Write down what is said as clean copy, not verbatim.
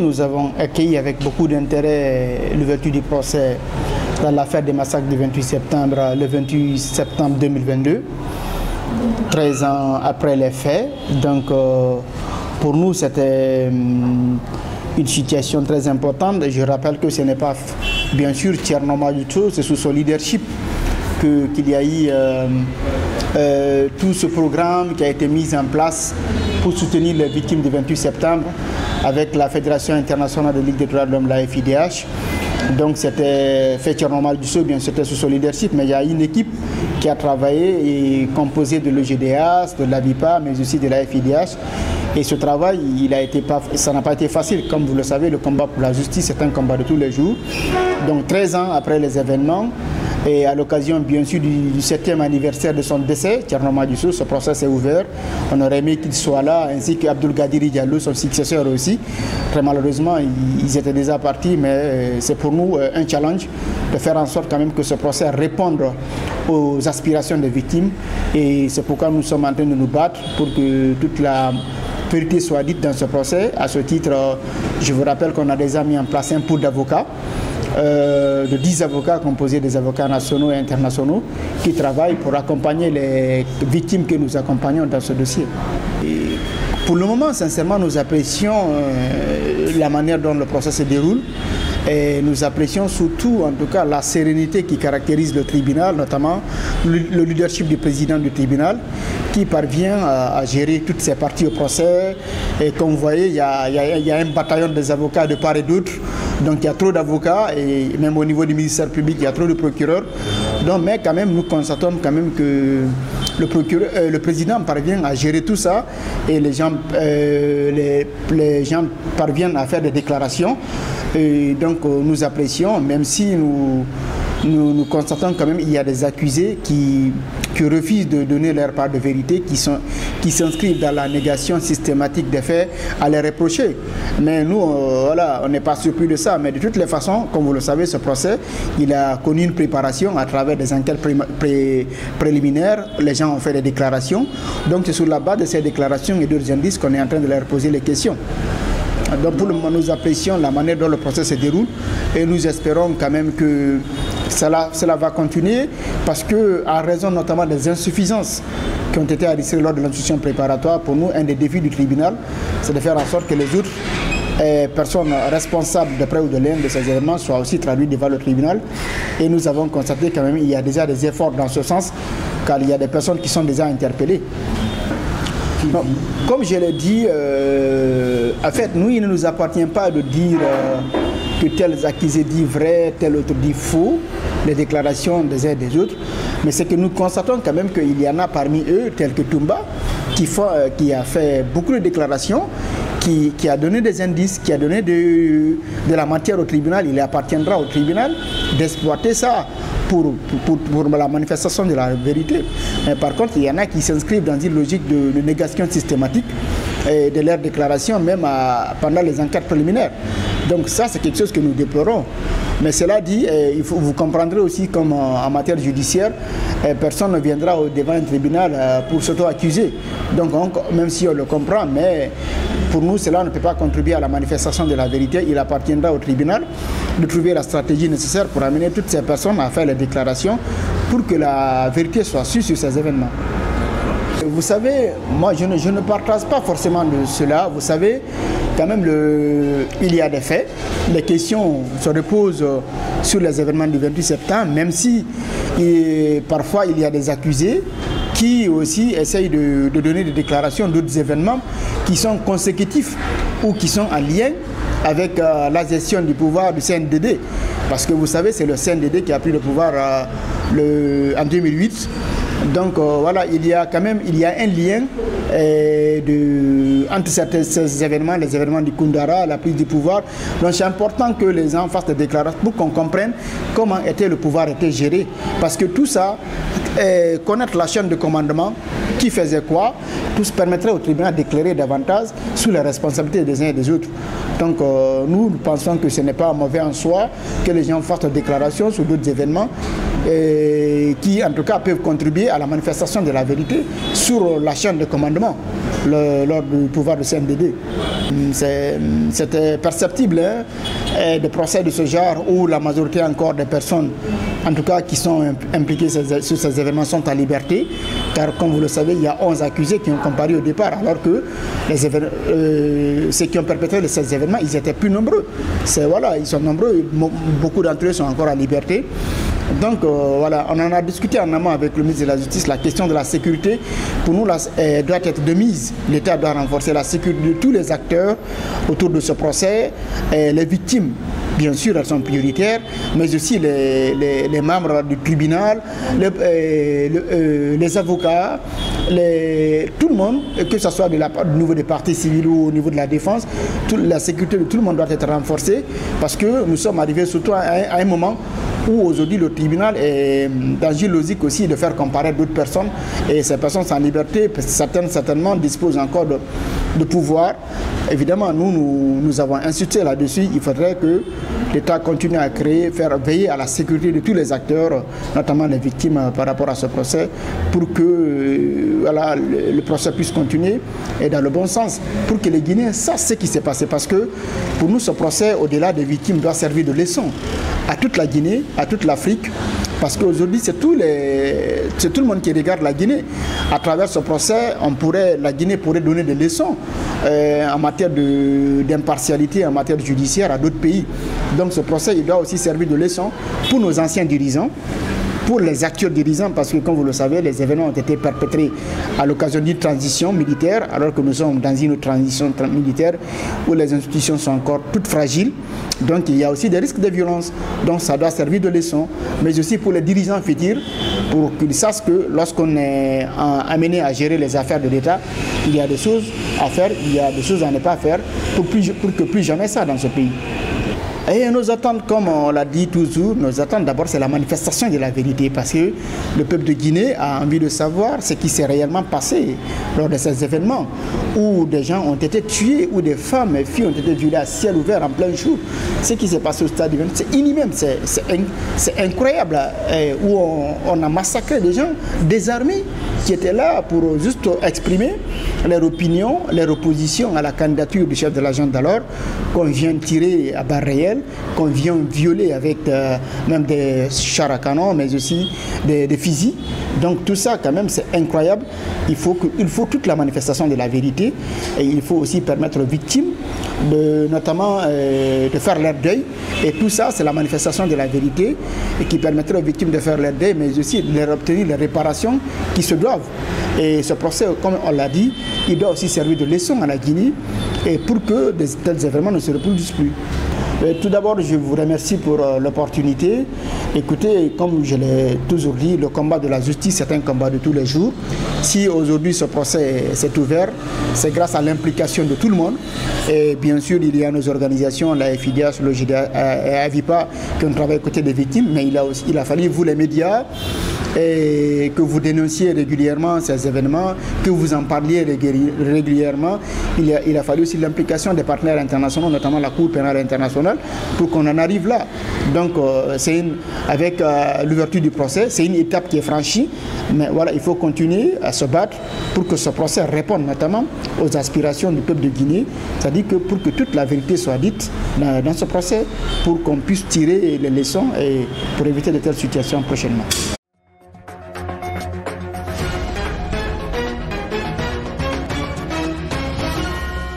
Nous avons accueilli avec beaucoup d'intérêt l'ouverture du procès dans l'affaire des massacres du 28 septembre, le 28 septembre 2022, 13 ans après les faits. Donc pour nous c'était une situation très importante. Je rappelle que ce n'est pas bien sûr Thierno Amadou, c'est sous son leadership qu'il y a eu tout ce programme qui a été mis en place pour soutenir les victimes du 28 septembre avec la Fédération internationale de Ligue des droits de l'homme, la FIDH. Donc c'était fait Thierno Amadou, bien c'était sous son leadership, mais il y a une équipe qui a travaillé et composée de l'EGDH, de l'AVIPA, mais aussi de la FIDH. Et ce travail, ça n'a pas été facile. Comme vous le savez, le combat pour la justice, c'est un combat de tous les jours. Donc 13 ans après les événements, et à l'occasion bien sûr du 7e anniversaire de son décès, Thierno Amadou, ce procès est ouvert. On aurait aimé qu'il soit là, ainsi qu'Abdoul Gadiri Diallo, son successeur aussi. Très malheureusement, ils étaient déjà partis, mais c'est pour nous un challenge de faire en sorte quand même que ce procès réponde aux aspirations des victimes. Et c'est pourquoi nous sommes en train de nous battre pour que toute la vérité soit dite dans ce procès. À ce titre, je vous rappelle qu'on a déjà mis en place un pool d'avocats, de 10 avocats composés des avocats nationaux et internationaux qui travaillent pour accompagner les victimes que nous accompagnons dans ce dossier. Et pour le moment, sincèrement, nous apprécions la manière dont le procès se déroule. Et nous apprécions surtout, en tout cas, la sérénité qui caractérise le tribunal, notamment le leadership du président du tribunal, qui parvient à gérer toutes ces parties au procès. Et comme vous voyez, il y a un bataillon des avocats de part et d'autre. Donc il y a trop d'avocats, et même au niveau du ministère public, il y a trop de procureurs. Donc, mais quand même, nous constatons quand même que le président parvient à gérer tout ça, et les gens parviennent à faire des déclarations. Et donc nous apprécions, même si nous constatons quand même qu'il y a des accusés qui refusent de donner leur part de vérité, qui s'inscrivent dans la négation systématique des faits, à les reprocher. Mais nous, voilà, on n'est pas surpris de ça. Mais de toutes les façons, comme vous le savez, ce procès, il a connu une préparation à travers des enquêtes préliminaires. Les gens ont fait des déclarations. Donc c'est sur la base de ces déclarations et d'autres indices qu'on est en train de leur poser les questions. Donc pour le moment, nous apprécions la manière dont le procès se déroule, et nous espérons quand même que cela va continuer, parce que, en raison notamment des insuffisances qui ont été enregistrées lors de l'instruction préparatoire, pour nous, un des défis du tribunal, c'est de faire en sorte que les autres personnes responsables de près ou de loin de ces événements soient aussi traduites devant le tribunal. Et nous avons constaté quand même qu'il y a déjà des efforts dans ce sens, car il y a des personnes qui sont déjà interpellées. Non, comme je l'ai dit, en fait, nous, il ne nous appartient pas de dire que tel accusé dit vrai, tel autre dit faux, les déclarations des uns et des autres, mais c'est que nous constatons quand même qu'il y en a parmi eux, tel que Toumba, qui a fait beaucoup de déclarations, qui a donné des indices, qui a donné de la matière au tribunal. Il appartiendra au tribunal d'exploiter ça pour la manifestation de la vérité. Mais par contre, il y en a qui s'inscrivent dans une logique de négation systématique de leurs déclarations, même pendant les enquêtes préliminaires. Donc ça, c'est quelque chose que nous déplorons. Mais cela dit, vous comprendrez aussi comme en matière judiciaire, personne ne viendra devant un tribunal pour s'auto-accuser. Donc même si on le comprend, mais pour nous, cela ne peut pas contribuer à la manifestation de la vérité. Il appartiendra au tribunal de trouver la stratégie nécessaire pour amener toutes ces personnes à faire les déclarations pour que la vérité soit sûre sur ces événements. Vous savez, moi je ne partage pas forcément de cela. Vous savez, quand même, il y a des faits. Les questions se reposent sur les événements du 28 septembre, même si parfois il y a des accusés qui aussi essayent de donner des déclarations d'autres événements qui sont consécutifs ou qui sont en lien avec la gestion du pouvoir du CNDD. Parce que vous savez, c'est le CNDD qui a pris le pouvoir en 2008. Donc voilà, il y a un lien entre ces événements, les événements du Koundara, la prise du pouvoir. Donc c'est important que les gens fassent des déclarations pour qu'on comprenne comment le pouvoir était géré. Parce que tout ça, connaître la chaîne de commandement, qui faisait quoi, tout se permettrait au tribunal d'éclairer davantage sur les responsabilités des uns et des autres. Donc nous pensons que ce n'est pas mauvais en soi que les gens fassent des déclarations sur d'autres événements qui en tout cas peuvent contribuer à la manifestation de la vérité sur la chaîne de commandement. lors du pouvoir de CNDD. C'était perceptible, hein, des procès de ce genre où la majorité encore des personnes, en tout cas qui sont impliquées sur ces événements, sont à liberté, car comme vous le savez, il y a 11 accusés qui ont comparu au départ, alors que ceux qui ont perpétré ces événements, ils étaient plus nombreux. Voilà, ils sont nombreux, beaucoup d'entre eux sont encore à liberté. Donc voilà, on en a discuté en amont avec le ministre de la Justice. La question de la sécurité, pour nous, doit être de mise. L'État doit renforcer la sécurité de tous les acteurs autour de ce procès. Les victimes, bien sûr, elles sont prioritaires, mais aussi les membres du tribunal, les avocats, tout le monde, que ce soit du niveau des partis civils ou au niveau de la défense, la sécurité de tout le monde doit être renforcée, parce que nous sommes arrivés surtout à un moment où aujourd'hui le tribunal est dans une logique aussi de faire comparaître d'autres personnes, et ces personnes sont en liberté, certainement disposent encore de pouvoir. Évidemment, nous avons insisté là-dessus. Il faudrait que l'État continue à veiller à la sécurité de tous les acteurs, notamment les victimes, par rapport à ce procès, pour que voilà, le procès puisse continuer et dans le bon sens, pour que les Guinéens sachent ce qui s'est passé. Parce que pour nous, ce procès, au-delà des victimes, doit servir de leçon à toute la Guinée, à toute l'Afrique, parce qu'aujourd'hui, c'est tout le monde qui regarde la Guinée. À travers ce procès, la Guinée pourrait donner des leçons en matière d'impartialité, en matière judiciaire à d'autres pays. Donc ce procès, il doit aussi servir de leçon pour nos anciens dirigeants, pour les actuels dirigeants, parce que comme vous le savez, les événements ont été perpétrés à l'occasion d'une transition militaire, alors que nous sommes dans une transition militaire où les institutions sont encore toutes fragiles. Donc il y a aussi des risques de violence. Donc ça doit servir de leçon, mais aussi pour les dirigeants futurs, pour qu'ils sachent que lorsqu'on est amené à gérer les affaires de l'État, il y a des choses à faire, il y a des choses à ne pas faire, pour que plus jamais ça dans ce pays. Et nos attentes, comme on l'a dit toujours, nos attentes d'abord c'est la manifestation de la vérité, parce que le peuple de Guinée a envie de savoir ce qui s'est réellement passé lors de ces événements, où des gens ont été tués, où des femmes et filles ont été violées à ciel ouvert en plein jour. Ce qui s'est passé au stade, c'est inhumain, c'est incroyable, où on a massacré des gens désarmés qui étaient là pour juste exprimer leur opinion, leur opposition à la candidature du chef de la junte d'alors, qu'on vient tirer à balles réelles, qu'on vient violer avec même des chars à canon, mais aussi des fusils. Donc tout ça, quand même, c'est incroyable. Il faut toute la manifestation de la vérité, et il faut aussi permettre aux victimes notamment de faire leur deuil. Et tout ça, c'est la manifestation de la vérité, et qui permettrait aux victimes de faire leur deuil, mais aussi de leur obtenir les réparations qui se doivent. Et ce procès, comme on l'a dit, il doit aussi servir de leçon à la Guinée, et pour que tels événements ne se reproduisent plus. Tout d'abord, je vous remercie pour l'opportunité. Écoutez, comme je l'ai toujours dit, le combat de la justice, c'est un combat de tous les jours. Si aujourd'hui ce procès s'est ouvert, c'est grâce à l'implication de tout le monde. Et bien sûr, il y a nos organisations, la FIDH, le GDA et Avipa, qui ont travaillé à côté des victimes, mais il a fallu, vous les médias, et que vous dénonciez régulièrement ces événements, que vous en parliez régulièrement. Il a fallu aussi l'implication des partenaires internationaux, notamment la Cour pénale internationale, pour qu'on en arrive là. Donc, avec l'ouverture du procès, c'est une étape qui est franchie, mais voilà, il faut continuer à se battre pour que ce procès réponde notamment aux aspirations du peuple de Guinée, c'est-à-dire que pour que toute la vérité soit dite dans ce procès, pour qu'on puisse tirer les leçons et pour éviter de telles situations prochainement.